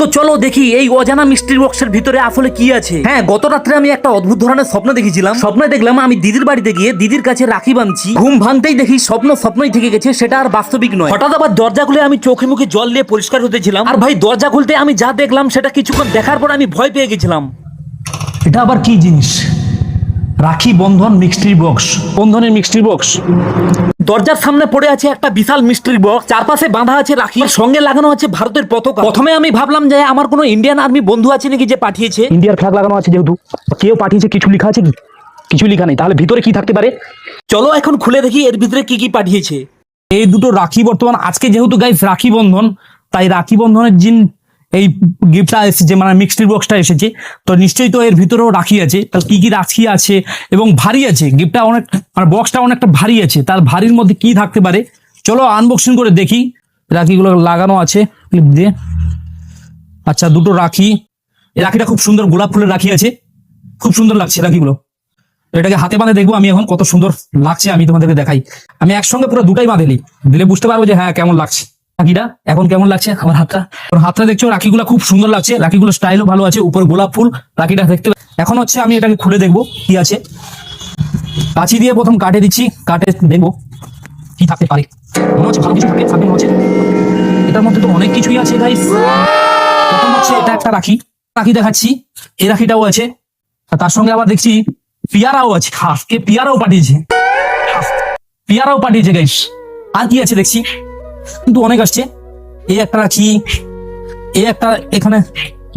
তো চলো দেখি এই অজানা মিষ্টির বক্সের ভিতরে আসলে কি আছে। হ্যাঁ, গত রাত্রে আমি একটা অদ্ভুত ধরনের স্বপ্ন দেখেছিলাম। স্বপ্নে দেখলাম আমি দিদির বাড়িতে গিয়ে দিদির কাছে রাখি বাঁধছি। ঘুম ভাঙতেই দেখি স্বপ্নই থেকে গেছে, সেটা আর বাস্তবিক নয়। হঠাৎ আবার দরজা খুলে আমি চোখে মুখে জল দিয়ে পরিষ্কার হতেছিলাম, আর ভাই দরজা খুলতে আমি যা দেখলাম সেটা কিছুক্ষণ দেখার পর আমি ভয় পেয়ে গেছিলাম। এটা আবার কি জিনিস? রাখি বন্ধন মিষ্টির বক্স, বন্ধনের মিষ্টির বক্স। দরজার সামনে পড়ে আছে একটা বিশাল মিষ্টির বক্স, চারপাশে বাঁধা আছে রাখি, সঙ্গে লাগানো আছে ভারতের পতাকা। প্রথমে আমি ভাবলাম যে আমার কোনো ইন্ডিয়ান আর্মি বন্ধু আছে নাকি যে পাঠিয়েছে। ইন্ডিয়ার ফ্ল্যাগ লাগানো আছে যেহেতু, কেউ পাঠিয়েছে, কিছু লেখা আছে কি? কিছু লেখা নেই, তাহলে ভিতরে কি থাকতে পারে? চলো এখন খুলে দেখি এর ভিতরে কি কি পাঠিয়েছে। এই দুটো রাখি বর্তমান আজকে যেহেতু গাইস রাখি বন্ধন, তাই রাখি বন্ধনের এই গিফটটা এসেছে, মানে মিক্সড বক্সটা এসেছে, তো নিশ্চয়ই তো এর ভিতরেও রাখি আছে। তার কি কি রাখি আছে এবং ভারী আছে, গিফটটা অনেক, মানে বক্সটা অনেকটা ভারী আছে। তার ভারীর মধ্যে কি থাকতে পারে চলো আনবক্সিং করে দেখি। রাখিগুলো লাগানো আছে ক্লিপ দিয়ে। আচ্ছা, দুটো রাখি। এই রাখিটা খুব সুন্দর, গোলাপ ফুলের রাখি আছে, খুব সুন্দর লাগছে রাখিগুলো। এটাকে হাতে বাঁধে দেখবো আমি এখন কত সুন্দর লাগছে, আমি তোমাদেরকে দেখাই। আমি একসঙ্গে পুরো দুটাই বাঁধেলি, দিলে বুঝতে পারবো যে হ্যাঁ কেমন লাগছে রাখিটা, এখন কেমন লাগছে আমার হাতটা দেখছো, রাখিগুলো খুব সুন্দর লাগছে, রাখিগুলো স্টাইলও ভালো আছে, উপর গোলাপ ফুল রাখিটা দেখতে। এখন হচ্ছে আমি এটাকে খুলে দেখবো কি আছে। কাঁচি দিয়ে প্রথম কাটে দিচ্ছি, কাটে দেখবো কি থাকতে পারে। মনে হচ্ছে ভালো কিছু থাকে, মনে হচ্ছে এটার মধ্যে তো অনেক কিছুই আছে গাইস। প্রথম হচ্ছে এটা একটা রাখি দেখাচ্ছি, এই রাখিটাও আছে, আর তার সঙ্গে আবার দেখছি পিয়ারাও আছে। কে পিয়ারাও পাঠিয়েছে গাইস। আর কি আছে দেখছি, কিন্তু অনেক আসছে। এই একটা রাখি, এই একটা, এখানে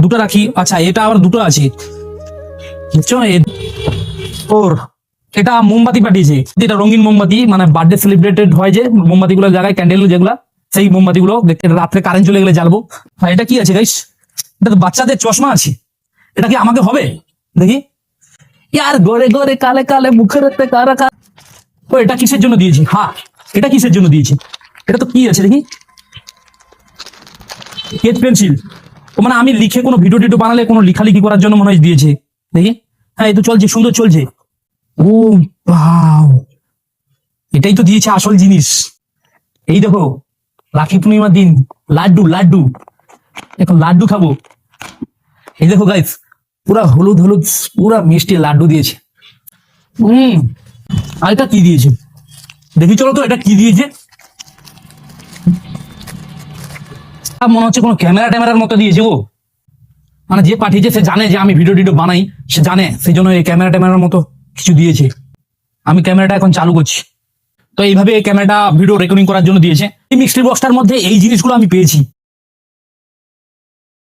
দুটো রাখি। আচ্ছা, এটা আবার দুটো আছে বুঝছো। ওর এটা মোমবাতি পাঠিয়েছে, এটা রঙিন মোমবাতি, মানে বার্থডে সেলিব্রেটেড হয় যে মোমবাতি গুলো জায়গায়, ক্যান্ডেল যেগুলা, সেই মোমবাতি গুলো দেখতে রাত্রে কারেন্ট চলে গেলে জ্বালবো। আর এটা কি আছে গাইস? এটা তো বাচ্চাদের চশমা আছে, এটা কি আমাকে হবে দেখি। ইয়ার গোরে গোরে কালে কালে মুখের কারা কারা। ও এটা কিসের জন্য দিয়েছি? হ্যাঁ, এটা কিসের জন্য দিয়েছি? এটা তো কি আছে দেখি, স্কেচ পেন্সিল। ও মানে আমি লিখে কোনো ভিডিও টিডিও বানালে কোনো লেখালেখি করার জন্য মনে হয় দিয়েছে দেখি। হ্যাঁ, এই তো চলছে, সুন্দর চলছে। ও বাও, এটাই তো দিয়েছে আসল জিনিস। এই দেখো, রাখি পূর্ণিমার দিন লাড্ডু, এখন লাড্ডু খাবো। এই দেখো গাইস, পুরা হলুদ পুরা মিষ্টি লাড্ডু দিয়েছে। আর এটা কি দিয়েছে দেখি, চলো তো এটা কি দিয়েছে। মনে হচ্ছে কোনো ক্যামেরার মতো দিয়েছে। ও মানে যে পাঠিয়েছে সে জানে যে আমি ভিডিও টিডিও বানাই, সে জানে, সেই জন্য এই ক্যামেরার মতো কিছু দিয়েছে। আমি ক্যামেরাটা এখন চালু করছি, তো এইভাবে এই ক্যামেরাটা ভিডিও রেকর্ডিং করার জন্য দিয়েছে। এই মিক্সড বক্সটার মধ্যে এই জিনিসগুলো আমি পেয়েছি।